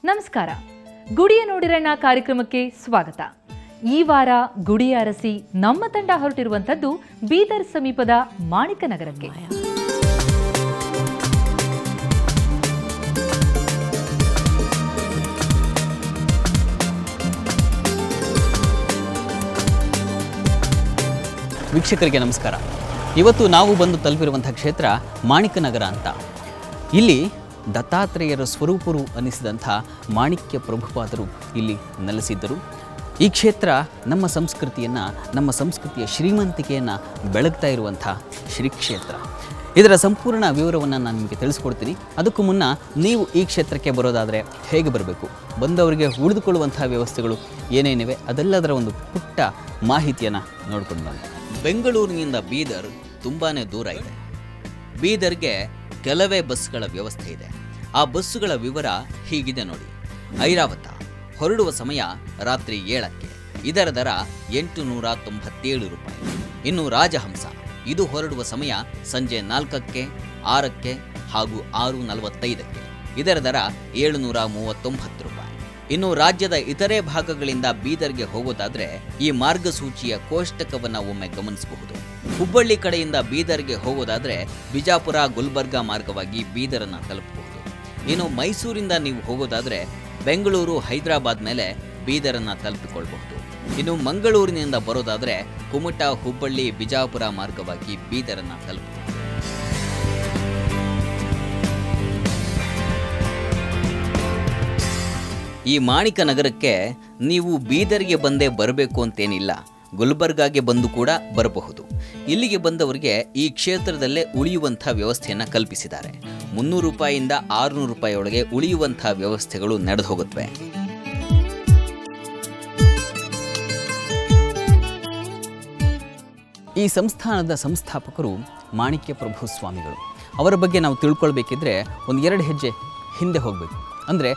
ನಮಸ್ಕಾರ. ಗುಡಿಯ ನೋಡಿರಣ್ಣ ಕಾರ್ಯಕ್ರಮಕ್ಕೆ ಸ್ವಾಗತ. ಈ ವಾರ ಗುಡಿಯ ಅರಸಿ ನಮ್ಮ ತಂಡ ಹೊರಟಿರುವಂತದ್ದು ಬೀದರ್ ಸಮೀಪದ ಮಾಣಿಕನಗರಕ್ಕೆ. ವೀಕ್ಷಕರಿಗೆ ನಮಸ್ಕಾರ. ಇವತ್ತು ನಾವು ಬಂದು ತಲುಪಿರುವಂಥ ಕ್ಷೇತ್ರ ಮಾಣಿಕನಗರ ಅಂತ. ಇಲ್ಲಿ ದತ್ತಾತ್ರೇಯರ ಸ್ವರೂಪರು ಅನಿಸಿದಂಥ ಮಾಣಿಕ್ಯ ಪ್ರಭುಪಾದರು ಇಲ್ಲಿ ನೆಲೆಸಿದ್ದರು. ಈ ಕ್ಷೇತ್ರ ನಮ್ಮ ಸಂಸ್ಕೃತಿಯನ್ನು, ನಮ್ಮ ಸಂಸ್ಕೃತಿಯ ಶ್ರೀಮಂತಿಕೆಯನ್ನು ಬೆಳಗ್ತಾ ಇರುವಂಥ ಶ್ರೀ ಕ್ಷೇತ್ರ. ಇದರ ಸಂಪೂರ್ಣ ವಿವರವನ್ನು ನಾನು ನಿಮಗೆ ತಿಳಿಸ್ಕೊಡ್ತೀನಿ. ಅದಕ್ಕೂ ಮುನ್ನ ನೀವು ಈ ಕ್ಷೇತ್ರಕ್ಕೆ ಬರೋದಾದರೆ ಹೇಗೆ ಬರಬೇಕು, ಬಂದವರಿಗೆ ಉಳಿದುಕೊಳ್ಳುವಂಥ ವ್ಯವಸ್ಥೆಗಳು ಏನೇನಿವೆ, ಅದೆಲ್ಲದರ ಒಂದು ಪುಟ್ಟ ಮಾಹಿತಿಯನ್ನು ನೋಡ್ಕೊಂಡು ಬನ್ನಿ. ಬೆಂಗಳೂರಿನಿಂದ ಬೀದರ್ ತುಂಬಾ ದೂರ ಇದೆ. ಬೀದರ್ಗೆ ಕೆಲವೇ ಬಸ್ಗಳ ವ್ಯವಸ್ಥೆ ಇದೆ. ಆ ಬಸ್ಸುಗಳ ವಿವರ ಹೀಗಿದೆ ನೋಡಿ. ಐರಾವತ ಹೊರಡುವ ಸಮಯ ರಾತ್ರಿ 7ಕ್ಕೆ, ಇದರ ದರ 897 ರೂಪಾಯಿ. ಇನ್ನು ರಾಜಹಂಸ ಇದು ಹೊರಡುವ ಸಮಯ ಸಂಜೆ 4ಕ್ಕೆ, 6ಕ್ಕೆ ಹಾಗೂ 6:45ಕ್ಕೆ, ಇದರ ದರ 739 ರೂಪಾಯಿ. ಇನ್ನು ರಾಜ್ಯದ ಇತರೆ ಭಾಗಗಳಿಂದ ಬೀದರ್ಗೆ ಹೋಗೋದಾದ್ರೆ ಈ ಮಾರ್ಗಸೂಚಿಯ ಕೋಷ್ಟಕವನ್ನು ಒಮ್ಮೆ ಗಮನಿಸಬಹುದು. ಹುಬ್ಬಳ್ಳಿ ಕಡೆಯಿಂದ ಬೀದರ್ಗೆ ಹೋಗೋದಾದ್ರೆ ಬಿಜಾಪುರ ಗುಲ್ಬರ್ಗ ಮಾರ್ಗವಾಗಿ ಬೀದರನ್ನು ತಲುಪಬಹುದು. ಇನ್ನು ಮೈಸೂರಿಂದ ನೀವು ಹೋಗೋದಾದ್ರೆ ಬೆಂಗಳೂರು ಹೈದರಾಬಾದ್ ಮೇಲೆ ಬೀದರನ್ನು ತಲುಪಿಕೊಳ್ಳಬಹುದು. ಇನ್ನು ಮಂಗಳೂರಿನಿಂದ ಬರೋದಾದ್ರೆ ಕುಮಟಾ ಹುಬ್ಬಳ್ಳಿ ಬಿಜಾಪುರ ಮಾರ್ಗವಾಗಿ ಬೀದರನ್ನು ತಲುಪಬಹುದು. ಈ ಮಾಣಿಕನಗರಕ್ಕೆ ನೀವು ಬೀದರ್ಗೆ ಬಂದೇ ಬರಬೇಕು ಅಂತೇನಿಲ್ಲ, ಗುಲ್ಬರ್ಗಾಗೆ ಬಂದು ಕೂಡ ಬರಬಹುದು. ಇಲ್ಲಿಗೆ ಬಂದವರಿಗೆ ಈ ಕ್ಷೇತ್ರದಲ್ಲೇ ಉಳಿಯುವಂಥ ವ್ಯವಸ್ಥೆಯನ್ನು ಕಲ್ಪಿಸಿದ್ದಾರೆ. 300 ರೂಪಾಯಿಯಿಂದ 600 ರೂಪಾಯಿ ಒಳಗೆ ಉಳಿಯುವಂಥ ವ್ಯವಸ್ಥೆಗಳು ನಡೆದು ಹೋಗುತ್ತವೆ. ಈ ಸಂಸ್ಥಾನದ ಸಂಸ್ಥಾಪಕರು ಮಾಣಿಕ್ಯ ಪ್ರಭು ಸ್ವಾಮಿಗಳು. ಅವರ ಬಗ್ಗೆ ನಾವು ತಿಳ್ಕೊಳ್ಬೇಕಿದ್ರೆ 1-2 ಹೆಜ್ಜೆ ಹಿಂದೆ ಹೋಗಬೇಕು. ಅಂದರೆ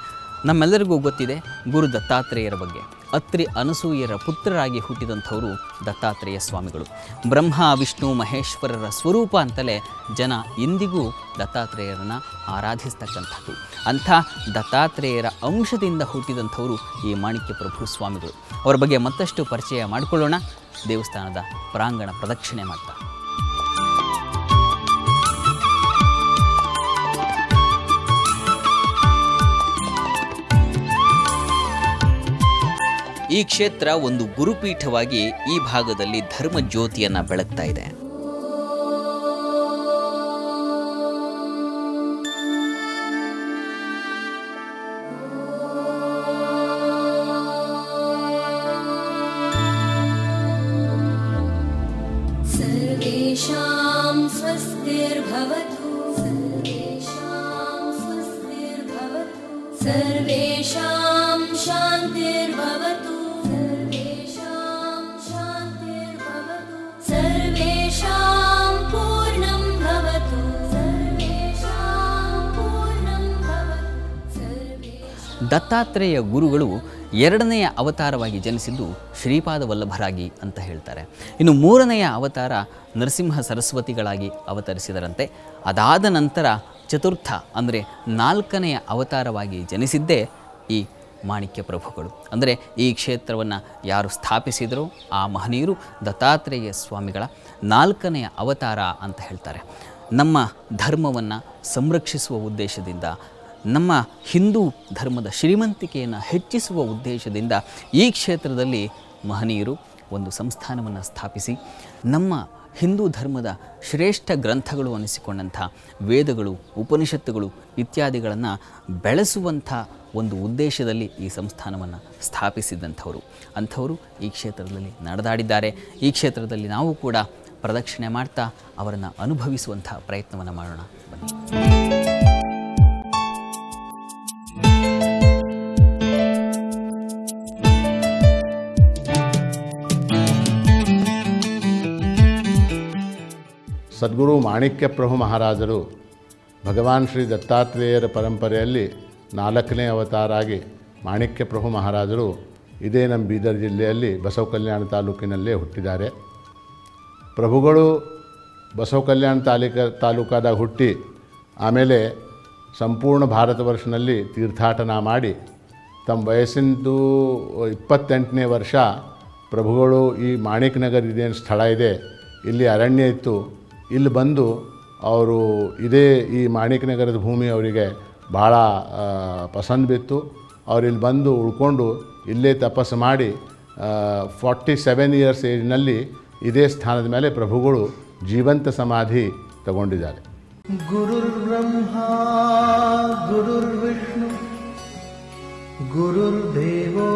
ನಮ್ಮೆಲ್ಲರಿಗೂ ಗೊತ್ತಿದೆ ಗುರು ದತ್ತಾತ್ರೇಯರ ಬಗ್ಗೆ. ಅತ್ರಿ ಅನಸೂಯರ ಪುತ್ರರಾಗಿ ಹುಟ್ಟಿದಂಥವರು ದತ್ತಾತ್ರೇಯ ಸ್ವಾಮಿಗಳು. ಬ್ರಹ್ಮ ವಿಷ್ಣು ಮಹೇಶ್ವರರ ಸ್ವರೂಪ ಅಂತಲೇ ಜನ ಇಂದಿಗೂ ದತ್ತಾತ್ರೇಯರನ್ನು ಆರಾಧಿಸ್ತಕ್ಕಂಥದ್ದು. ಅಂಥ ದತ್ತಾತ್ರೇಯರ ಅಂಶದಿಂದ ಹುಟ್ಟಿದಂಥವರು ಈ ಮಾಣಿಕ್ಯ ಪ್ರಭು ಸ್ವಾಮಿಗಳು. ಅವರ ಬಗ್ಗೆ ಮತ್ತಷ್ಟು ಪರಿಚಯ ಮಾಡಿಕೊಳ್ಳೋಣ. ದೇವಸ್ಥಾನದ ಪ್ರಾಂಗಣ ಪ್ರದಕ್ಷಿಣೆ ಮಾಡ್ತಾ ಈ ಕ್ಷೇತ್ರ ಒಂದು ಗುರುಪೀಠವಾಗಿ ಈ ಭಾಗದಲ್ಲಿ ಧರ್ಮ ಜ್ಯೋತಿಯನ್ನ ಬೆಳಗ್ತಾ ಇದೆ. ಸರ್ವೇಷಾಂ ಸ್ವಸ್ತಿರ್ಭವತು, ಸರ್ವೇಷಾಂ ಸ್ವಸ್ತಿರ್ಭವತು, ಸರ್ವೇಷಾಂ ಶಾಂತಿರ್ಭವತು, ಸರ್ವೇಷಾಂ ಪೂರ್ಣಂ ಭವತು, ಸರ್ವೇಷಾಂ ಪೂರ್ಣಂ ಭವತು. ದತ್ತಾತ್ರೇಯ ಗುರುಗಳು 2ನೆಯ ಅವತಾರವಾಗಿ ಜನಿಸಿದ್ದು ಶ್ರೀಪಾದ ವಲ್ಲಭರಾಗಿ ಅಂತ ಹೇಳ್ತಾರೆ. ಇನ್ನು 3ನೆಯ ಅವತಾರ ನರಸಿಂಹ ಸರಸ್ವತಿಗಳಾಗಿ ಅವತರಿಸಿದರಂತೆ. ಅದಾದ ನಂತರ ಚತುರ್ಥ ಅಂದರೆ 4ನೆಯ ಅವತಾರವಾಗಿ ಜನಿಸಿದ್ದೇ ಈ ಮಾಣಿಕ್ಯ ಪ್ರಭುಗಳು. ಅಂದರೆ ಈ ಕ್ಷೇತ್ರವನ್ನು ಯಾರು ಸ್ಥಾಪಿಸಿದರೋ ಆ ಮಹನೀಯರು ದತ್ತಾತ್ರೇಯ ಸ್ವಾಮಿಗಳ 4ನೆಯ ಅವತಾರ ಅಂತ ಹೇಳ್ತಾರೆ. ನಮ್ಮ ಧರ್ಮವನ್ನು ಸಂರಕ್ಷಿಸುವ ಉದ್ದೇಶದಿಂದ, ನಮ್ಮ ಹಿಂದೂ ಧರ್ಮದ ಶ್ರೀಮಂತಿಕೆಯನ್ನು ಹೆಚ್ಚಿಸುವ ಉದ್ದೇಶದಿಂದ ಈ ಕ್ಷೇತ್ರದಲ್ಲಿ ಮಹನೀಯರು ಒಂದು ಸಂಸ್ಥಾನವನ್ನು ಸ್ಥಾಪಿಸಿ ನಮ್ಮ ಹಿಂದೂ ಧರ್ಮದ ಶ್ರೇಷ್ಠ ಗ್ರಂಥಗಳು ಅನಿಸಿಕೊಂಡಂಥ ವೇದಗಳು, ಉಪನಿಷತ್ತುಗಳು ಇತ್ಯಾದಿಗಳನ್ನು ಬೆಳೆಸುವಂಥ ಒಂದು ಉದ್ದೇಶದಲ್ಲಿ ಈ ಸಂಸ್ಥಾನವನ್ನು ಸ್ಥಾಪಿಸಿದಂಥವರು. ಅಂಥವರು ಈ ಕ್ಷೇತ್ರದಲ್ಲಿ ನಡೆದಾಡಿದ್ದಾರೆ. ಈ ಕ್ಷೇತ್ರದಲ್ಲಿ ನಾವು ಕೂಡ ಪ್ರದಕ್ಷಿಣೆ ಮಾಡ್ತಾ ಅವರನ್ನು ಅನುಭವಿಸುವಂಥ ಪ್ರಯತ್ನವನ್ನು ಮಾಡೋಣ ಬನ್ನಿ. ಸದ್ಗುರು ಮಾಣಿಕ್ಯ ಪ್ರಭು ಮಹಾರಾಜರು ಭಗವಾನ್ ಶ್ರೀ ದತ್ತಾತ್ರೇಯರ ಪರಂಪರೆಯಲ್ಲಿ 4ನೇ ಅವತಾರಾಗಿ ಮಾಣಿಕ್ಯ ಪ್ರಭು ಮಹಾರಾಜರು ಇದೇ ನಮ್ಮ ಬೀದರ್ ಜಿಲ್ಲೆಯಲ್ಲಿ ಬಸವ ಕಲ್ಯಾಣ ತಾಲೂಕಿನಲ್ಲೇ ಹುಟ್ಟಿದ್ದಾರೆ. ಪ್ರಭುಗಳು ಬಸವ ಕಲ್ಯಾಣ ತಾಲೂಕಾದಾಗ ಹುಟ್ಟಿ ಆಮೇಲೆ ಸಂಪೂರ್ಣ ಭಾರತ ವರ್ಷನಲ್ಲಿ ತೀರ್ಥಾಟನ ಮಾಡಿ ತಮ್ಮ ವಯಸ್ಸಿಂದು 28ನೇ ವರ್ಷ ಪ್ರಭುಗಳು ಈ ಮಾಣಿಕ್ ನಗರ ಇದೇನು ಸ್ಥಳ ಇದೆ ಇಲ್ಲಿ ಅರಣ್ಯ ಇತ್ತು, ಇಲ್ಲಿ ಬಂದು ಅವರು ಇದೇ ಈ ಮಾಣಿಕ್ ನಗರದ ಭೂಮಿ ಅವರಿಗೆ ಭಾಳ ಪಸಂದ್ ಬಿತ್ತು. ಅವ್ರು ಇಲ್ಲಿ ಬಂದು ಉಳ್ಕೊಂಡು ಇಲ್ಲೇ ತಪಸ್ಸು ಮಾಡಿ 47 ಇಯರ್ಸ್ ಏಜ್ನಲ್ಲಿ ಇದೇ ಸ್ಥಾನದ ಮೇಲೆ ಪ್ರಭುಗಳು ಜೀವಂತ ಸಮಾಧಿ ತಗೊಂಡಿದ್ದಾರೆ. ಗುರುರ್ಬ್ರಹ್ಮ ಗುರುರ್ವಿಷ್ಣು ಗುರುರ್ದೇವೋ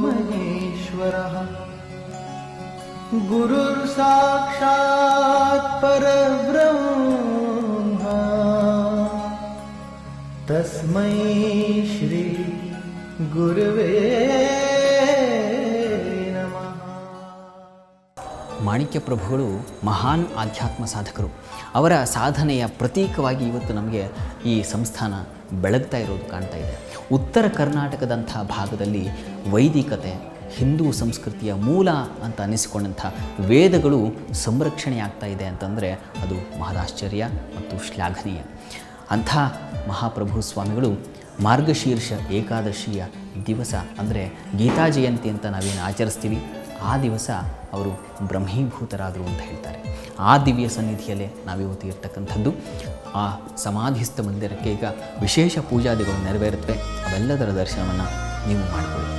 ಮಹೇಶ್ವರಃ ಗುರುರ್ ಸಾಕ್ಷಾತ್ ಪರಬ್ರಹ್ಮ ತಸ್ಮೈ ಶ್ರೀ ಗುರುವೇ ನಮಃ. ಮಾಣಿಕ್ಯ ಪ್ರಭುಗಳು ಮಹಾನ್ ಆಧ್ಯಾತ್ಮ ಸಾಧಕರು. ಅವರ ಸಾಧನೆಯ ಪ್ರತೀಕವಾಗಿ ಇವತ್ತು ನಮಗೆ ಈ ಸಂಸ್ಥಾನ ಬೆಳಗ್ತಾ ಇರೋದು ಕಾಣ್ತಾ ಇದೆ. ಉತ್ತರ ಕರ್ನಾಟಕದಂಥ ಭಾಗದಲ್ಲಿ ವೈದಿಕತೆ, ಹಿಂದೂ ಸಂಸ್ಕೃತಿಯ ಮೂಲ ಅಂತ ಅನ್ನಿಸಿಕೊಂಡಂಥ ವೇದಗಳು ಸಂರಕ್ಷಣೆ ಆಗ್ತಾ ಇದೆ ಅಂತಂದರೆ ಅದು ಮಹದಾಶ್ಚರ್ಯ ಮತ್ತು ಶ್ಲಾಘನೀಯ. ಅಂಥ ಮಹಾಪ್ರಭು ಸ್ವಾಮಿಗಳು ಮಾರ್ಗಶೀರ್ಷ ಏಕಾದಶಿಯ ದಿವಸ ಅಂದರೆ ಗೀತಾ ಜಯಂತಿ ಅಂತ ನಾವೇನು ಆಚರಿಸ್ತೀವಿ, ಆ ದಿವಸ ಅವರು ಬ್ರಹ್ಮೀಭೂತರಾದರು ಅಂತ ಹೇಳ್ತಾರೆ. ಆ ದಿವ್ಯ ಸನ್ನಿಧಿಯಲ್ಲೇ ನಾವಿವತ್ತು ಇರ್ತಕ್ಕಂಥದ್ದು. ಆ ಸಮಾಧಿಸ್ಥ ಮಂದಿರಕ್ಕೆ ಈಗ ವಿಶೇಷ ಪೂಜಾದಿಗಳು ನೆರವೇರುತ್ತವೆ. ಅವೆಲ್ಲದರ ದರ್ಶನವನ್ನು ನೀವು ಮಾಡಿಕೊಳ್ಳಿ.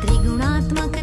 त्रिगुणात्मक